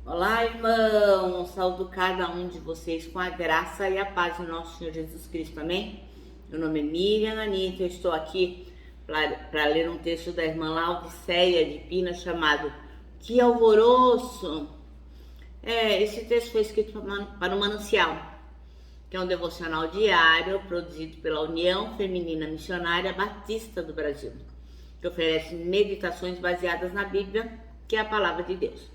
Olá, irmãos! Saúdo cada um de vocês com a graça e a paz do nosso Senhor Jesus Cristo, amém? Meu nome é Miriam Anitta, eu estou aqui para ler um texto da irmã Laodiceia de Pina chamado Que Alvoroço! Esse texto foi escrito para o Manancial, que é um devocional diário produzido pela União Feminina Missionária Batista do Brasil, que oferece meditações baseadas na Bíblia, que é a palavra de Deus.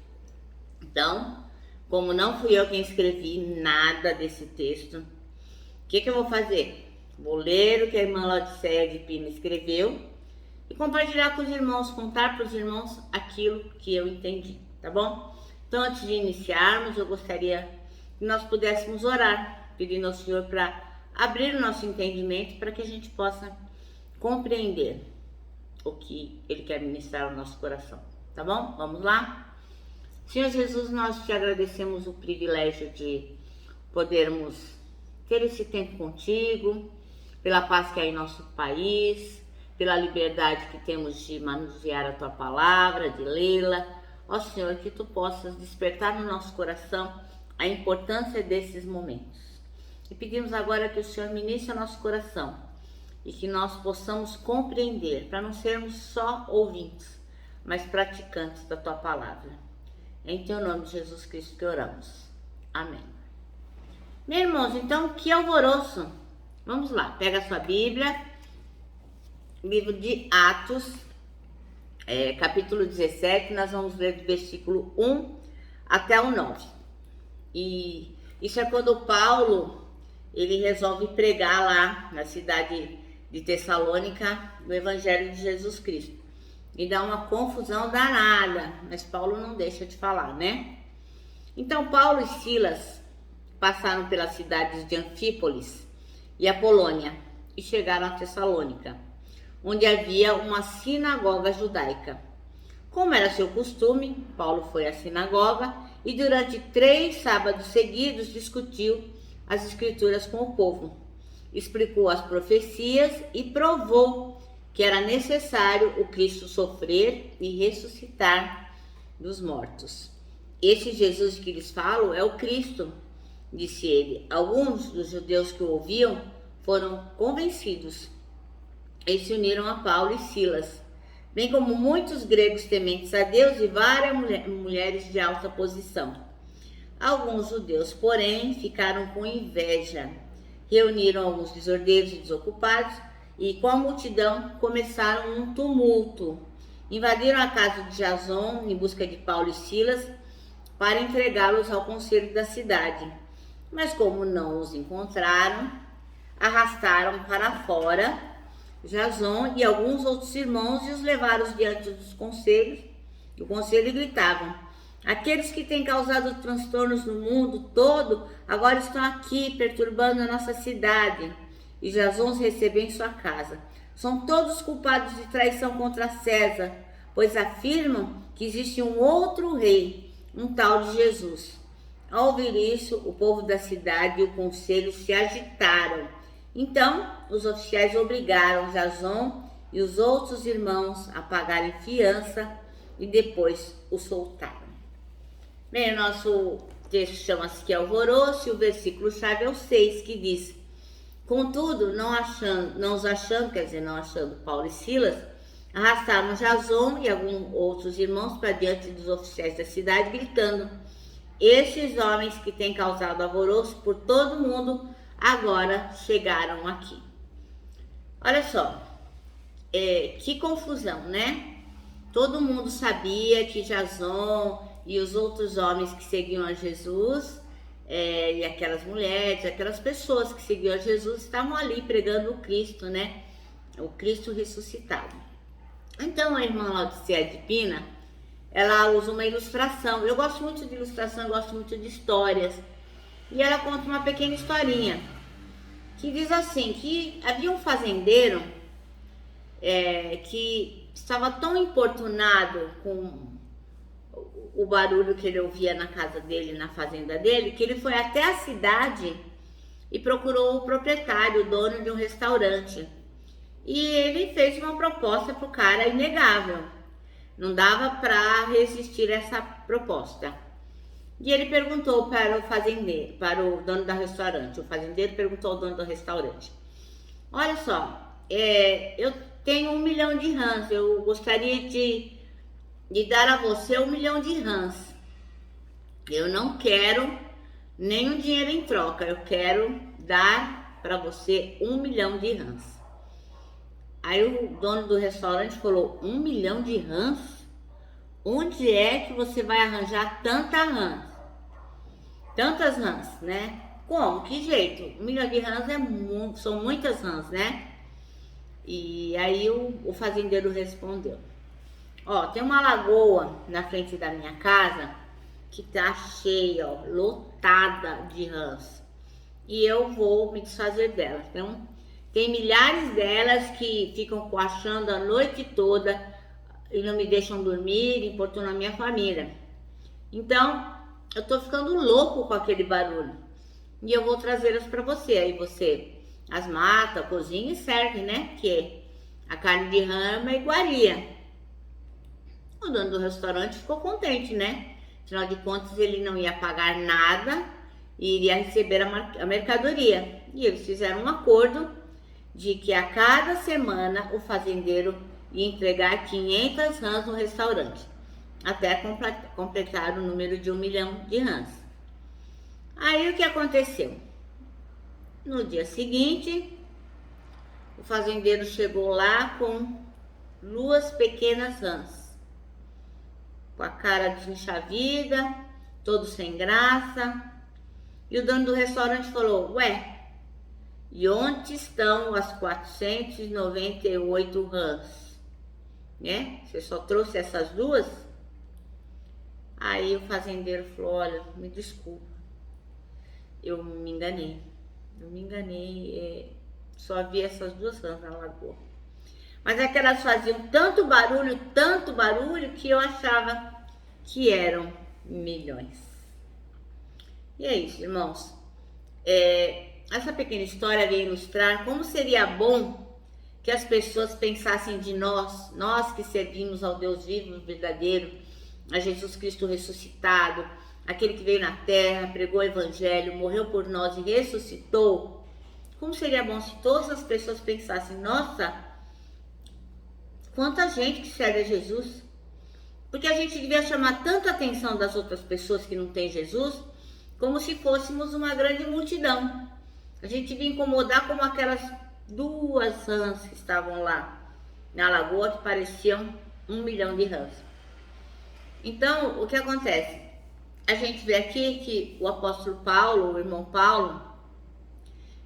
Então, como não fui eu quem escrevi nada desse texto, o que eu vou fazer? Vou ler o que a irmã Laodiceia de Pina escreveu e compartilhar com os irmãos, contar para os irmãos aquilo que eu entendi, tá bom? Então, antes de iniciarmos, eu gostaria que nós pudéssemos orar, pedindo ao Senhor para abrir o nosso entendimento para que a gente possa compreender o que Ele quer ministrar ao nosso coração, tá bom? Vamos lá? Senhor Jesus, nós te agradecemos o privilégio de podermos ter esse tempo contigo, pela paz que há em nosso país, pela liberdade que temos de manusear a tua palavra, de lê-la. Ó Senhor, que tu possas despertar no nosso coração a importância desses momentos. E pedimos agora que o Senhor ministre o nosso coração e que nós possamos compreender, para não sermos só ouvintes, mas praticantes da tua palavra. Em teu nome, Jesus Cristo, que oramos. Amém. Meus irmãos, então, que alvoroço! Vamos lá, pega a sua Bíblia, livro de Atos, capítulo 17, nós vamos ler do versículo 1 até o 9. E isso é quando Paulo, ele resolve pregar lá na cidade de Tessalônica o Evangelho de Jesus Cristo. E dá uma confusão danada, mas Paulo não deixa de falar, né? Então, Paulo e Silas passaram pelas cidades de Anfípolis e Apolônia e chegaram a Tessalônica, onde havia uma sinagoga judaica. Como era seu costume, Paulo foi à sinagoga e durante 3 sábados seguidos discutiu as escrituras com o povo, explicou as profecias e provou que era necessário o Cristo sofrer e ressuscitar dos mortos. Esse Jesus que lhes falo é o Cristo, disse ele. Alguns dos judeus que o ouviam foram convencidos e se uniram a Paulo e Silas, bem como muitos gregos tementes a Deus e várias mulheres de alta posição. Alguns judeus, porém, ficaram com inveja, reuniram alguns desordeiros e desocupados e com a multidão começaram um tumulto. Invadiram a casa de Jason em busca de Paulo e Silas para entregá-los ao conselho da cidade. Mas como não os encontraram, arrastaram para fora Jason e alguns outros irmãos e os levaram diante dos conselhos. O conselho gritavam: aqueles que têm causado transtornos no mundo todo agora estão aqui perturbando a nossa cidade. E Jason os recebeu em sua casa. São todos culpados de traição contra César, pois afirmam que existe um outro rei, um tal de Jesus. Ao ouvir isso, o povo da cidade e o conselho se agitaram. Então, os oficiais obrigaram Jason e os outros irmãos a pagarem fiança e depois o soltaram. Bem, o nosso texto chama-se Que Alvoroço e o versículo-chave é o 6, que diz: contudo, não achando Paulo e Silas, arrastaram Jason e alguns outros irmãos para diante dos oficiais da cidade, gritando: estes homens que têm causado alvoroço por todo mundo, agora chegaram aqui. Olha só, que confusão, né? Todo mundo sabia que Jason e os outros homens que seguiam a Jesus, e aquelas mulheres, aquelas pessoas que seguiam a Jesus, estavam ali pregando o Cristo, né? O Cristo ressuscitado. Então, a irmã Laodiceia de Pina, ela usa uma ilustração. Eu gosto muito de ilustração, eu gosto muito de histórias. E ela conta uma pequena historinha, que diz assim, que havia um fazendeiro que estava tão importunado com o barulho que ele ouvia na casa dele, na fazenda dele, que ele foi até a cidade e procurou o proprietário, o dono de um restaurante. E ele fez uma proposta para o cara inegável. Não dava para resistir a essa proposta. E ele perguntou para o fazendeiro, para o dono do restaurante. O fazendeiro perguntou ao dono do restaurante: olha só, eu tenho 1 milhão de rãs, eu gostaria de dar a você 1 milhão de rãs. Eu não quero nenhum dinheiro em troca, eu quero dar para você 1 milhão de rãs. Aí o dono do restaurante falou: 1 milhão de rãs? Onde é que você vai arranjar tantas rãs, né? Como? Que jeito? 1 milhão de rãs são muitas rãs, né? E aí o fazendeiro respondeu: ó, tem uma lagoa na frente da minha casa que tá cheia, ó, lotada de rãs. E eu vou me desfazer delas. Então, tem milhares delas que ficam coachando a noite toda e não me deixam dormir, importunam a minha família. Então, eu tô ficando louco com aquele barulho. E eu vou trazê-las para você. Aí você as mata, cozinha e serve, né? Porque a carne de rã é uma iguaria. O dono do restaurante ficou contente, né? Afinal de contas, ele não ia pagar nada e iria receber a mercadoria. E eles fizeram um acordo de que a cada semana o fazendeiro ia entregar 500 rãs no restaurante, até completar o número de 1 milhão de rãs. Aí o que aconteceu? No dia seguinte, o fazendeiro chegou lá com 2 pequenas rãs, com a cara desenchavida, todo sem graça. E o dono do restaurante falou: ué, e onde estão as 498 rãs? Né? Você só trouxe essas 2? Aí o fazendeiro falou: olha, me desculpa, eu me enganei, só havia essas 2 rãs na lagoa. Mas é que elas faziam tanto barulho, que eu achava que eram milhões. E é isso, irmãos. Essa pequena história vem ilustrar como seria bom que as pessoas pensassem de nós que servimos ao Deus vivo, verdadeiro, a Jesus Cristo ressuscitado, aquele que veio na terra, pregou o evangelho, morreu por nós e ressuscitou. Como seria bom se todas as pessoas pensassem: nossa, quanta gente que serve a Jesus. Porque a gente devia chamar tanta atenção das outras pessoas que não têm Jesus, como se fôssemos uma grande multidão. A gente devia incomodar como aquelas 2 rãs que estavam lá na lagoa, que pareciam 1 milhão de rãs. Então, o que acontece? A gente vê aqui que o apóstolo Paulo, o irmão Paulo,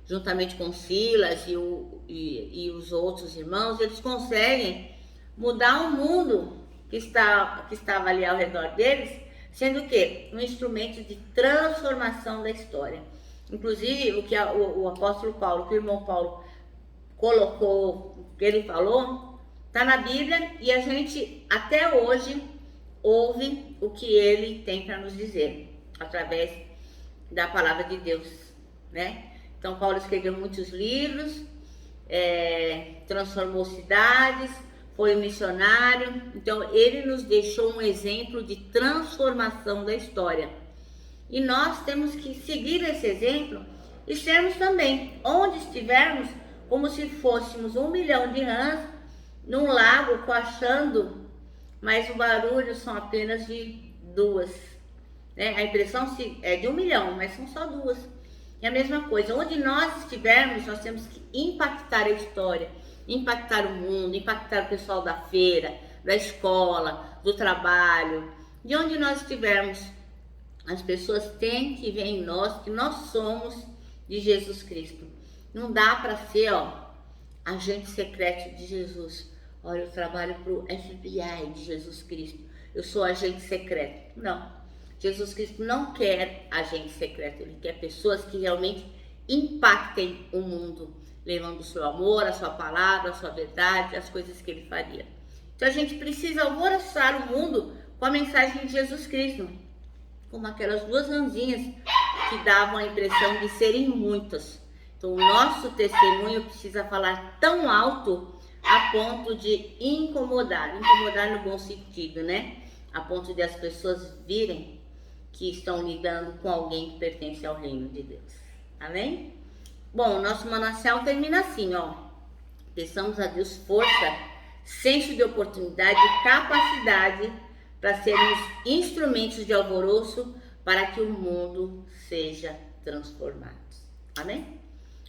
juntamente com Silas e os outros irmãos, eles conseguem mudar o mundo que estava ali ao redor deles, sendo o quê? Um instrumento de transformação da história. Inclusive, o que o apóstolo Paulo, que o irmão Paulo colocou, o que ele falou, está na Bíblia, e a gente até hoje ouve o que ele tem para nos dizer, através da palavra de Deus, né? Então, Paulo escreveu muitos livros, transformou cidades, foi um missionário. Então, ele nos deixou um exemplo de transformação da história. E nós temos que seguir esse exemplo e sermos também, onde estivermos, como se fôssemos 1 milhão de rãs num lago coachando, mas o barulho são apenas de 2. Né? A impressão é de 1 milhão, mas são só 2. É a mesma coisa, onde nós estivermos, nós temos que impactar a história, impactar o mundo, impactar o pessoal da feira, da escola, do trabalho. De onde nós estivermos, as pessoas têm que ver em nós que nós somos de Jesus Cristo. Não dá para ser, agente secreto de Jesus. Olha, eu trabalho para o FBI de Jesus Cristo, eu sou agente secreto. Não. Jesus Cristo não quer agente secreto, ele quer pessoas que realmente impactem o mundo, levando o seu amor, a sua palavra, a sua verdade, as coisas que ele faria. Então a gente precisa alvoroçar o mundo com a mensagem de Jesus Cristo, como aquelas 2 rãzinhas que davam a impressão de serem muitas. Então o nosso testemunho precisa falar tão alto a ponto de incomodar no bom sentido, né? A ponto de as pessoas virem que estão lidando com alguém que pertence ao reino de Deus. Amém? Bom, o nosso manancial termina assim, ó. Peçamos a Deus força, senso de oportunidade e capacidade para sermos instrumentos de alvoroço para que o mundo seja transformado. Amém?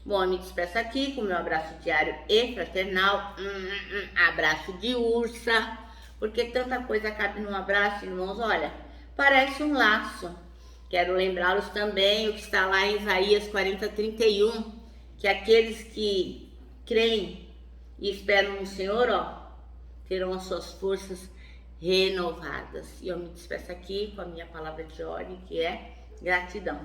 Bom, eu me despeço aqui com o meu abraço diário e fraternal. Abraço de ursa. Porque tanta coisa cabe num abraço, irmãos. Olha, parece um laço. Quero lembrá-los também o que está lá em Isaías 40:31, que aqueles que creem e esperam no Senhor, ó, terão as suas forças renovadas. E eu me despeço aqui com a minha palavra de ordem, que é gratidão.